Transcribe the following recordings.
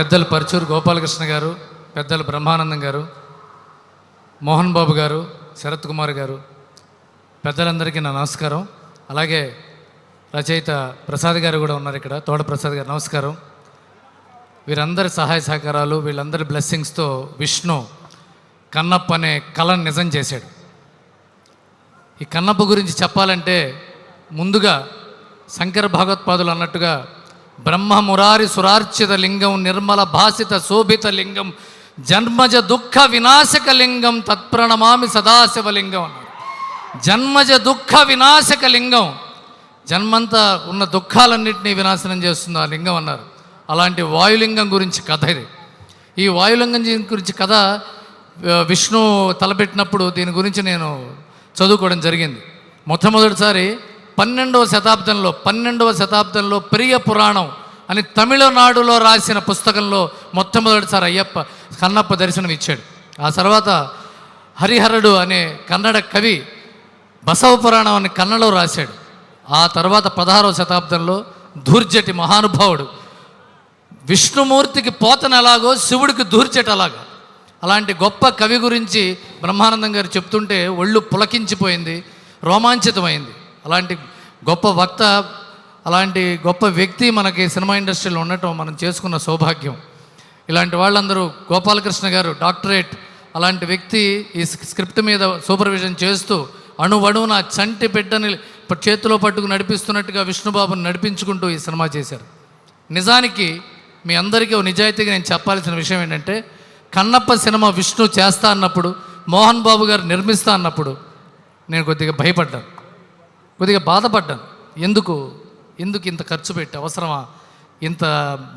పెద్దలు పరచూరు గోపాలకృష్ణ గారు, పెద్దలు బ్రహ్మానందం గారు, మోహన్ బాబు గారు, శరత్ కుమార్ గారు, పెద్దలందరికీ నా నమస్కారం. అలాగే రచయిత ప్రసాద్ గారు కూడా ఉన్నారు ఇక్కడ, తోట ప్రసాద్ గారు, నమస్కారం. వీరందరి సహాయ సహకారాలు, వీళ్ళందరి బ్లెస్సింగ్స్తో విష్ణు కన్నప్ప అనే కళను నిజం చేశాడు. ఈ కన్నప్ప గురించి చెప్పాలంటే ముందుగా శంకర భగవత్పాదులు అన్నట్టుగా బ్రహ్మ మురారి సురార్చిత లింగం, నిర్మల భాసిత శోభిత లింగం, జన్మజ దుఃఖ వినాశక లింగం, తత్ప్రణమామి సదాశివలింగం అన్నారు. జన్మజ దుఃఖ వినాశక లింగం, జన్మంతా ఉన్న దుఃఖాలన్నింటినీ వినాశనం చేస్తుంది ఆ లింగం అన్నారు. అలాంటి వాయులింగం గురించి కథ ఇది. ఈ వాయులింగం గురించి కథ విష్ణు తలపెట్టినప్పుడు దీని గురించి నేను చదువుకోవడం జరిగింది. మొట్టమొదటిసారి 12వ శతాబ్దంలో పెరియ పురాణం అని తమిళనాడులో రాసిన పుస్తకంలో మొట్టమొదటిసారి కన్నప్ప దర్శనం ఇచ్చాడు. ఆ తర్వాత హరిహరుడు అనే కన్నడ కవి బసవ పురాణం అని కన్నడలో రాశాడు. ఆ తర్వాత 16వ శతాబ్దంలో ధూర్జటి మహానుభావుడు విష్ణుమూర్తికి పోతన ఎలాగో శివుడికి ధూర్జటి అలాగా, అలాంటి గొప్ప కవి గురించి బ్రహ్మానందం గారు చెప్తుంటే ఒళ్ళు పులకించిపోయింది, రోమాంచితమైంది. అలాంటి గొప్ప వక్త, అలాంటి గొప్ప వ్యక్తి మనకి సినిమా ఇండస్ట్రీలో ఉండటం మనం చేసుకున్న సౌభాగ్యం. ఇలాంటి వాళ్ళందరూ, గోపాలకృష్ణ గారు డాక్టరేట్, అలాంటి వ్యక్తి ఈ స్క్రిప్ట్ మీద సూపర్విజన్ చేస్తూ అణువణువున చంటి బిడ్డని చేతిలో పట్టుకు నడిపిస్తున్నట్టుగా విష్ణుబాబుని నడిపించుకుంటూ ఈ సినిమా చేశారు. నిజానికి మీ అందరికీ నిజాయితీగా నేను చెప్పాల్సిన విషయం ఏంటంటే, కన్నప్ప సినిమా విష్ణు చేస్తా అన్నప్పుడు, మోహన్ బాబు గారు నిర్మిస్తా అన్నప్పుడు నేను కొద్దిగా భయపడ్డాను, కొద్దిగా బాధపడ్డాను. ఎందుకు ఇంత ఖర్చు పెట్టి అవసరమా, ఇంత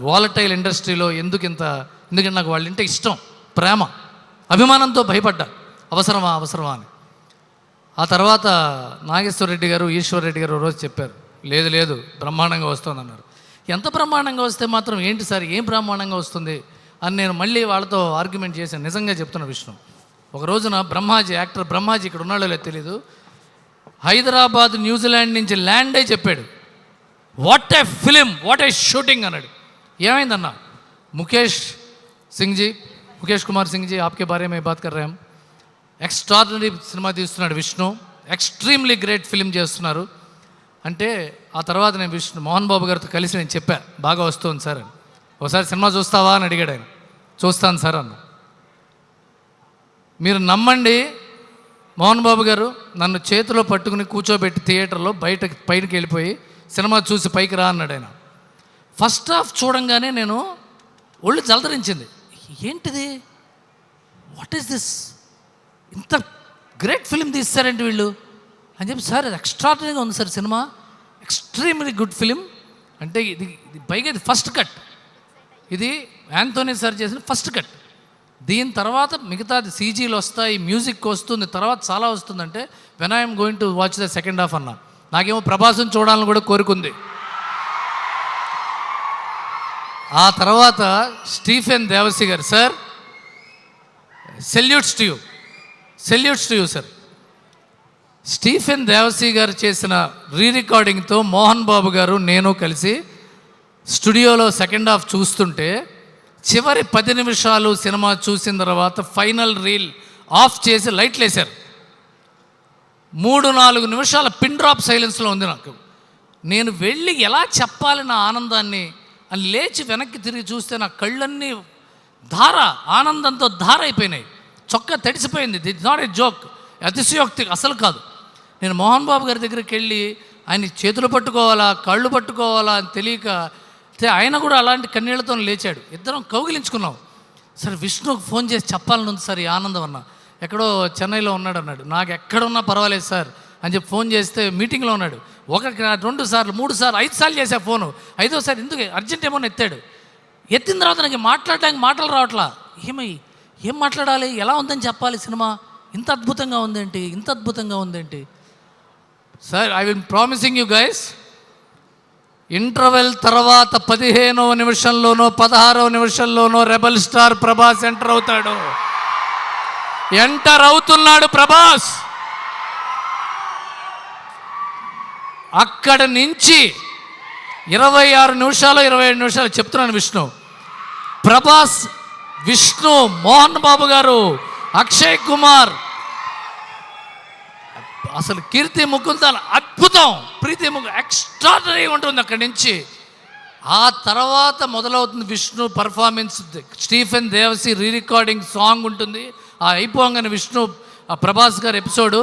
వాలటైల్ ఇండస్ట్రీలో ఎందుకంటే నాకు వాళ్ళంటే ఇష్టం, ప్రేమ, అభిమానంతో భయపడ్డా. అవసరమా అని. ఆ తర్వాత నాగేశ్వరరెడ్డి గారు, ఈశ్వర్రెడ్డి గారు రోజు చెప్పారు, లేదు బ్రహ్మాండంగా వస్తుంది అన్నారు. ఎంత బ్రహ్మాండంగా వస్తే మాత్రం ఏంటి సార్, ఏం బ్రహ్మాండంగా వస్తుంది అని నేను మళ్ళీ వాళ్ళతో ఆర్గ్యుమెంట్ చేశాను. నిజంగా చెప్తున్న విష్ణు, ఒక రోజున యాక్టర్ బ్రహ్మాజీ ఇక్కడ ఉన్నాడో లేదో తెలీదు, హైదరాబాద్ న్యూజిలాండ్ నుంచి ల్యాండ్ అయి చెప్పాడు, what a film, what a shooting అన్నాడు. ఏమైందన్నా, ముఖేష్ కుమార్ సింగ్ జీ ఆప్కే బారే మే బాత్ కర్ రహే హం, ఎక్స్ట్రాడినరీ సినిమా తీస్తున్నాడు విష్ణు, ఎక్స్ట్రీమ్లీ గ్రేట్ ఫిలిం చేస్తున్నారు అంటే. ఆ తర్వాత నేను మోహన్ బాబు గారితో కలిసి నేను చెప్పా, బాగా వస్తుంది సార్ అని. ఒకసారి సినిమా చూస్తావా అని అడిగాడు ఆయన. చూస్తాను సార్ అన్న. మీరు నమ్మండి, మోహన్ బాబు గారు నన్ను చేతిలో పట్టుకుని కూర్చోబెట్టి థియేటర్లో పైకి వెళ్ళిపోయి సినిమా చూసి పైకి రా అన్నాడు ఆయన. ఫస్ట్ హాఫ్ చూడంగానే నేను ఒళ్ళు జలధరించింది. ఏంటిది, వాట్ ఈస్ దిస్, ఇంత గ్రేట్ ఫిలిం తీస్తారంటే వీళ్ళు అని చెప్పి. సార్ అది ఎక్స్ట్రాడినరీగా ఉంది sir cinema, extremely good film అంటే. ఇది పైగా ఇది ఫస్ట్ కట్, ఇది యాంథోనీ సార్ చేసిన ఫస్ట్ కట్. దీని తర్వాత మిగతాది సీజీలు వస్తాయి, మ్యూజిక్ వస్తుంది, తర్వాత చాలా వస్తుందంటే when I'm going to watch the second half అన్నా. నాకేమో ప్రభాసం చూడాలని కూడా కోరుకుంది. ఆ తర్వాత స్టీఫెన్ దేవసి గారు, sir salutes to you sir. Stephen Devassy గారు చేసిన రికార్డింగ్తో మోహన్ బాబు గారు నేను కలిసి స్టూడియోలో సెకండ్ హాఫ్ చూస్తుంటే, చివరి 10 నిమిషాలు సినిమా చూసిన తర్వాత ఫైనల్ రీల్ ఆఫ్ చేసి లైట్లు వేశారు. 3-4 నిమిషాల పిన్ డ్రాప్ సైలెన్స్లో ఉంది నాకు. నేను వెళ్ళి ఎలా చెప్పాలి నా ఆనందాన్ని అని లేచి వెనక్కి తిరిగి చూస్తే నా కళ్ళన్నీ ఆనందంతో ధార అయిపోయినాయి. చొక్కా తడిసిపోయింది. దిట్స్ నాట్ ఏ జోక్, అతిశయోక్తి అసలు కాదు. నేను మోహన్ బాబు గారి దగ్గరికి వెళ్ళి ఆయన చేతులు పట్టుకోవాలా, కళ్ళు పట్టుకోవాలా అని తెలియక, ఆయన కూడా అలాంటి కన్నీళ్లతో లేచాడు. ఇద్దరం కౌగిలించుకున్నాం. సార్ విష్ణుకు ఫోన్ చేసి చెప్పాలని ఉంది సార్ ఈ ఆనందం అన్న, ఎక్కడో చెన్నైలో ఉన్నాడు అన్నాడు. నాకు ఎక్కడున్నా పర్వాలేదు సార్ అని చెప్పి ఫోన్ చేస్తే మీటింగ్లో ఉన్నాడు. 2 సార్లు 3 సార్లు 5 సార్లు చేశా ఫోను. 5వసారి ఎందుకు అర్జెంట్ ఏమో ఎత్తాడు. ఎత్తిన తర్వాత నాకు మాట్లాడడానికి మాటలు రావట్లా. ఏం మాట్లాడాలి, ఎలా ఉందని చెప్పాలి సినిమా, ఇంత అద్భుతంగా ఉందేంటి sir. I will promising you guys, interval తర్వాత 15వ నిమిషంలోనో 16వ నిమిషంలోనో రెబల్ స్టార్ ప్రభాస్ ఎంటర్ అవుతున్నాడు ప్రభాస్. అక్కడ నుంచి 26 నిమిషాలు 27 నిమిషాలు చెప్తున్నాను విష్ణు, ప్రభాస్, విష్ణు, మోహన్ బాబు గారు, అక్షయ్ కుమార్, అసలు కీర్తి ముకుందన్ అద్భుతం, ప్రీతి ముకుందన్ ఎక్స్ట్రాడనరీ ఉంటుంది. అక్కడి నుంచి ఆ తర్వాత మొదలవుతుంది Vishnu performance. Stephen Devassy recording song ఉంటుంది. ఆ అయిపోగానే విష్ణు ప్రభాస్ గారు ఎపిసోడు,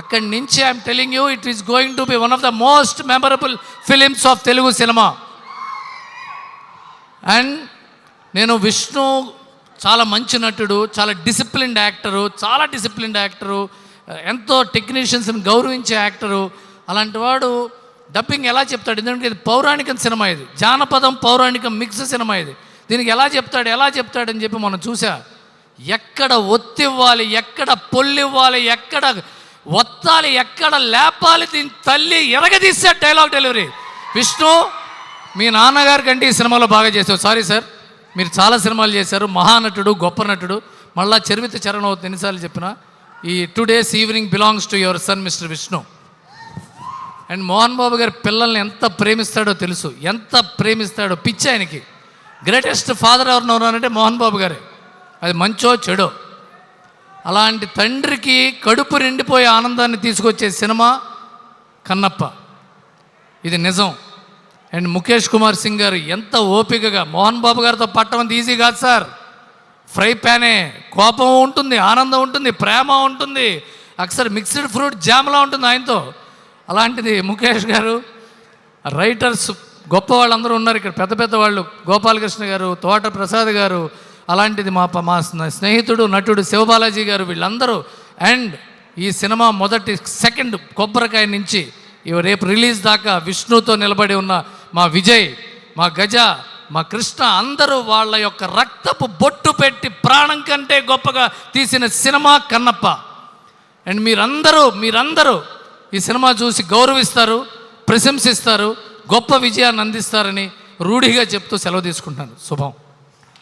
అక్కడి నుంచి I'm telling you it is going to be one of the most memorable films of Telugu cinema. And నేను విష్ణు చాలా మంచి నటుడు, చాలా డిసిప్లిన్డ్ యాక్టరు, ఎంతో టెక్నీషియన్స్ని గౌరవించే యాక్టరు. అలాంటి వాడు డబ్బింగ్ ఎలా చెప్తాడు? ఎందుకంటే ఇది పౌరాణిక సినిమా, ఇది జానపదం పౌరాణికం మిక్స్ సినిమా. ఇది దీనికి ఎలా చెప్తాడని చెప్పి మనం చూసా. ఎక్కడ ఒత్తివ్వాలి, ఎక్కడ పొల్లివ్వాలి, ఎక్కడ ఒత్తాలి, ఎక్కడ లేపాలి, దీని తల్లి ఎరగదీసే డైలాగ్ డెలివరీ. విష్ణు, మీ నాన్నగారి కంటే ఈ సినిమాలో బాగా చేసావు. సారీ సార్, మీరు చాలా సినిమాలు చేశారు, మహానటుడు, గొప్ప నటుడు. మళ్ళా చరిత్ర చరణం అవుతుంది ఎన్నిసార్లు చెప్పినా. ఈ today's evening belongs to your son mister Vishnu. And Mohan Babu గారి పిల్లల్ని ఎంత ప్రేమిస్తాడో తెలుసు, ఎంత ప్రేమిస్తాడో, పిచ్చి ఆయనకి. గ్రేటెస్ట్ ఫాదర్ ఎవరినన్నారంటే మోహన్ బాబు గారే, అది మంచో చెడో. అలాంటి తండ్రికి కడుపు నిండిపోయే ఆనందాన్ని తీసుకొచ్చే సినిమా కన్నప్ప, ఇది నిజం. అండ్ ముఖేష్ కుమార్ సింగ్ గారు ఎంత ఓపికగా, మోహన్ బాబు గారితో పట్టడం అంత ఈజీ కాదు సార్. ఫ్రై ప్యానే, కోపం ఉంటుంది, ఆనందం ఉంటుంది, ప్రేమ ఉంటుంది, అక్సర్ మిక్స్డ్ ఫ్రూట్ జామ్లా ఉంటుంది ఆయనతో. అలాంటిది ముఖేష్ గారు. రైటర్స్ గొప్ప వాళ్ళందరూ ఉన్నారు ఇక్కడ, పెద్ద పెద్ద వాళ్ళు, గోపాలకృష్ణ గారు, తోట ప్రసాద్ గారు, అలాంటిది మా స్నేహితుడు నటుడు శివబాలాజీ గారు, వీళ్ళందరూ. అండ్ ఈ సినిమా సెకండ్ కొబ్బరికాయ నుంచి రేపు రిలీజ్ దాకా విష్ణుతో నిలబడి ఉన్న మా విజయ్, మా గజ, మా కృష్ణ, అందరూ వాళ్ళ యొక్క రక్తపు బొట్టు పెట్టి ప్రాణం కంటే గొప్పగా తీసిన సినిమా కన్నప్ప. అండ్ మీరందరూ ఈ సినిమా చూసి గౌరవిస్తారు, ప్రశంసిస్తారు, గొప్ప విజయాన్ని అందిస్తారని రూఢిగా చెప్తూ సెలవు తీసుకుంటాను. శుభం.